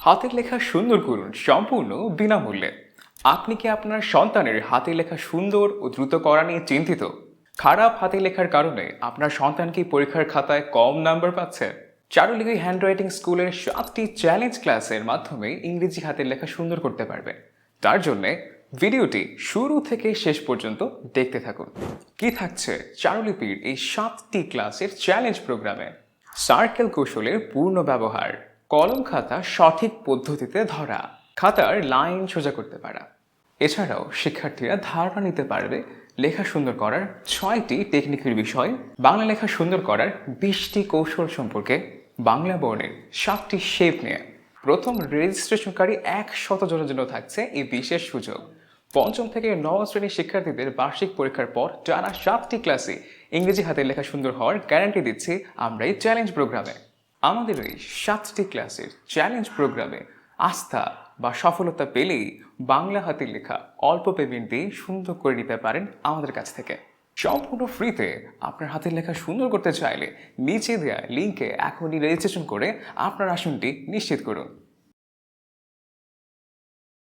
হাতের লেখা সুন্দর করুন সম্পূর্ণ বিনামূল্যে। আপনি কি আপনার সন্তানের হাতের লেখা সুন্দর ও দ্রুত করা নিয়ে চিন্তিত? খারাপ হাতের লেখার কারণে আপনার সন্তান কি পরীক্ষার খাতায় কম নাম্বার পাচ্ছে? চারুলিপি হ্যান্ডরাইটিং স্কুলের 7টি চ্যালেঞ্জ ক্লাসের মাধ্যমে ইংরেজি হাতের লেখা সুন্দর করতে পারবেন। তার জন্য ভিডিওটি শুরু থেকে শেষ পর্যন্ত দেখতে থাকুন। কি থাকছে চারুলিপির এই 7টি ক্লাসের চ্যালেঞ্জ প্রোগ্রামে? সার্কেল কৌশলের পূর্ণ ব্যবহার, কলম খাতা সঠিক পদ্ধতিতে ধরা, খাতার লাইন সোজা করতে পারা। এছাড়াও শিক্ষার্থীরা ধারণা নিতে পারবে লেখা সুন্দর করার 6টি টেকনিকের বিষয়, বাংলা লেখা সুন্দর করার 20টি কৌশল সম্পর্কে, বাংলা বর্ণের 7টি শেপ নিয়ে। প্রথম রেজিস্ট্রেশনকারী 100 জনের জন্য থাকছে এই বিশেষ সুযোগ। পঞ্চম থেকে নবম শ্রেণীর শিক্ষার্থীদের বার্ষিক পরীক্ষার পর টানা 7টি ক্লাসে ইংরেজি হাতের লেখা সুন্দর হওয়ার গ্যারান্টি দিচ্ছি আমরা এই চ্যালেঞ্জ প্রোগ্রামে। আমাদের এই 7টি ক্লাসের চ্যালেঞ্জ প্রোগ্রামে আস্থা বা সফলতা পেলেই বাংলা হাতের লেখা অল্প পেমেন্ট দিয়ে সুন্দর করে নিতে পারেন আমাদের কাছ থেকে। সম্পূর্ণ ফ্রিতে আপনার হাতের লেখা সুন্দর করতে চাইলে নিচে দেওয়া লিঙ্কে এখনই রেজিস্ট্রেশন করে আপনার আসনটি নিশ্চিত করুন।